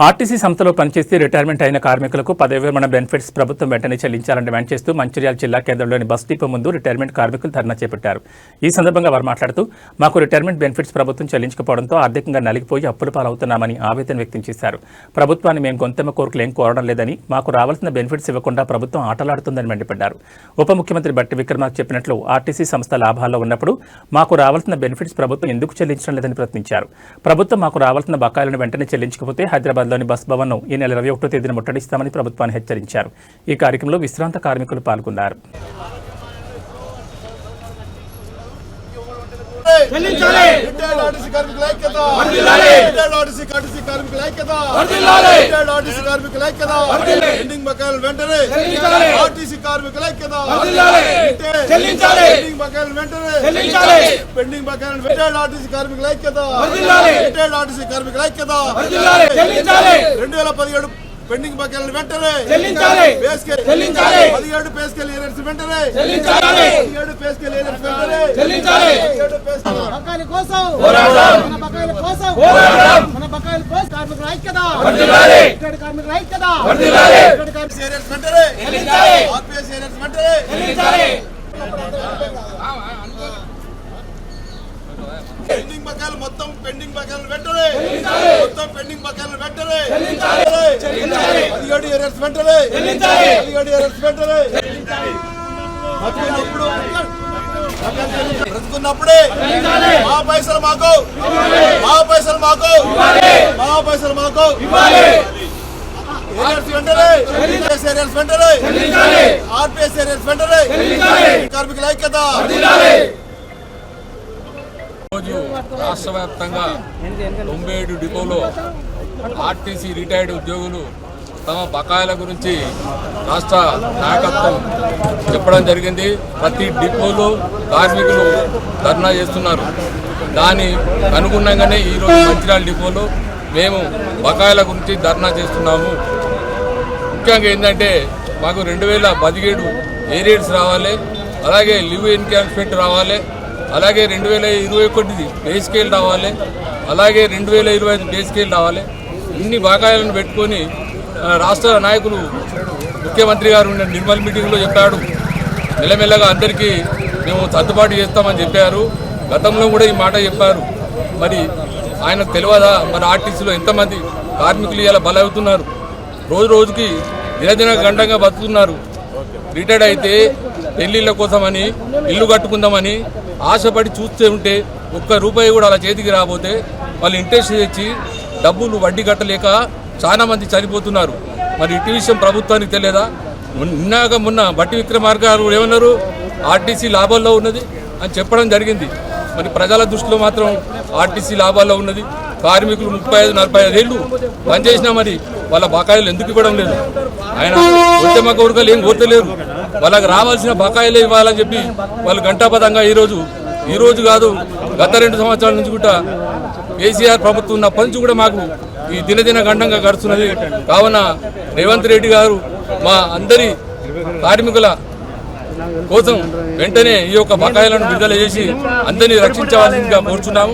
RTC సంస్థలో పనిచేసి retirement అయిన కార్మికులకు పదవి విరమణ బెనిఫిట్స్ ప్రభుత్వం వెంటనే చెల్లించాలని డిమాండ్ చేస్తూ మంచిర్యాల జిల్లా కేంద్రంలోని బస్ డిపో ముందు రిటైర్మెంట్ కార్మికులు ధర్నా చేపట్టారు. ఈ సందర్భంగా వారు మాట్లాడుతూ మాకు రిటైర్మెంట్ బెనిఫిట్స్ ప్రభుత్వం చెల్లించకపోవడంతో ఆర్థికంగా నలిగిపోయి అప్పుల పాలవుతున్నామని ఆవేదన వ్యక్తం చేశారు. ప్రభుత్వాన్ని మేము గొంతెమ్మ కోరికలు ఏం కోరడం లేదని, మాకు రావాల్సిన బెనిఫిట్స్ ఇవ్వకుండా ప్రభుత్వం ఆటలాడుతుందని మండిపడ్డారు. ఉప ముఖ్యమంత్రి బట్టి విక్రమార్క చెప్పినట్లు ఆర్టీసీ సంస్థ లాభాల్లో ఉన్నప్పుడు మాకు రావాల్సిన బెనిఫిట్స్ ప్రభుత్వం ఎందుకు చెల్లించడం లేదని ప్రశ్నించారు. ప్రభుత్వం మాకు రావాల్సిన బకాయిలను వెంటనే చెల్లించకపోతే హైదరాబాద్ లోని బస్ భవన్ ను ఈ నెల 21వ తేదీన ముట్టడిస్తామని ప్రభుత్వాన్ని హెచ్చరించారు. ఈ కార్యక్రమంలో విశ్రాంత కార్మికులు పాల్గొన్నారు. పెండింగ్ బకాయిలను వెంటనే చెల్లించాలి. 17 పే స్కేల్ ఏరియర్స్ వెంటనే చెల్లించాలి. 17 పే స్కేల్ ఏరియర్స్ వెంటనే చెల్లించాలి. 17 పే స్కేల్ బకాయిల కోసం పోరాటం, మన బకాయిల కోసం పోరాటం, మన బకాయిల కోసం కార్మికుల ఐక్యత వర్ధిల్లాలి. కార్మికుల ఐక్యత వర్ధిల్లాలి. కార్మికుల ఏరియర్స్ వెంటనే చెల్లించాలి. ఆర్పీఎస్ ఏరియర్స్ వెంటనే చెల్లించాలి. పెండింగ్ బకాయిలు మొత్తం పెండింగ్ బకాయిలు వెంటనే మొత్తం పెండింగ్ బకాయిలు వెంటనే 17 ఏరియర్స్ వెంటనే 17 ఏరియర్స్ వెంటనే బ్రతుకున్నప్పుడే మా పైసలు మాకు మా పైసలు మాకు మా పైసలు మాకు ఏరియర్స్ వెంటనే ఏరియర్స్ వెంటనే ఆర్పీఎస్ ఏరియర్స్ వెంటనే కార్మికుల ఐక్యత. రోజు రాష్ట్ర వ్యాప్తంగా 97 డిపోలో ఆర్టీసీ రిటైర్డ్ ఉద్యోగులు తమ బకాయిల గురించి రాష్ట్ర నాయకత్వం చెప్పడం జరిగింది. ప్రతి డిపోలో కార్మికులు ధర్నా చేస్తున్నారు. దాని అనుగుణంగానే ఈరోజు మంచిర్యాల డిపోలో మేము బకాయిల గురించి ధర్నా చేస్తున్నాము. ముఖ్యంగా ఏంటంటే మాకు 2017 ఏరియర్స్ రావాలి, అలాగే లివ్ ఎన్కాష్మెంట్ రావాలి, అలాగే 2021 పే స్కేల్ రావాలి, అలాగే 2025 పే స్కేల్ రావాలి. ఇన్ని బకాయిలను పెట్టుకొని రాష్ట్ర నాయకులు ముఖ్యమంత్రి గారు నిర్మల్ మీటింగ్లో చెప్పాడు, మెల్లమెల్లగా అందరికీ మేము సర్దుబాటు చేస్తామని చెప్పారు. గతంలో కూడా ఈ మాట చెప్పారు. మరి ఆయనకు తెలియదా మరి ఆర్టీసీలో ఎంతమంది కార్మికులు ఇలా బలవుతున్నారు, రోజు రోజుకి దినదిన గంటంగా బతుకుతున్నారు. రిటైర్డ్ అయితే పెళ్లిళ్ళ కోసమని ఇల్లు కట్టుకుందామని ఆశపడి చూస్తూ ఉంటే ఒక్క రూపాయి కూడా అలా చేతికి రాబోతే వాళ్ళు ఇంట్రెస్ట్ తెచ్చి డబ్బులు వడ్డీ కట్టలేక చాలా మంది చనిపోతున్నారు. మరి ఇటు విషయం ప్రభుత్వానికి తెలియదా? మొన్న బట్టి విక్రమార్క గారు ఏమన్నారు, ఆర్టీసీ లాభాల్లో ఉన్నది అని చెప్పడం జరిగింది. మరి ప్రజల దృష్టిలో మాత్రం ఆర్టీసీ లాభాల్లో ఉన్నది. కార్మికులు 35-45 ఏళ్ళు పనిచేసినా మరి వాళ్ళ బకాయిలు ఎందుకు ఇవ్వడం లేదు? ఆయన ఉత్తమ కోరికలు ఏం కోరతలేరు. వాళ్ళకి రావాల్సిన బకాయిలే ఇవ్వాలని చెప్పి వాళ్ళు గంటాపదంగా ఈరోజు కాదు గత 2 సంవత్సరాల నుంచి కూడా కేసీఆర్ ప్రభుత్వం ఉన్నప్పటి నుంచి కూడా మాకు ఈ దినదిన గండంగా గడుస్తున్నది. కావున రేవంత్ రెడ్డి గారు మా అందరి కార్మికుల కోసం వెంటనే ఈ యొక్క బకాయిలను విడుదల చేసి అందరినీ రక్షించవలసిందిగా కోరుచున్నాము.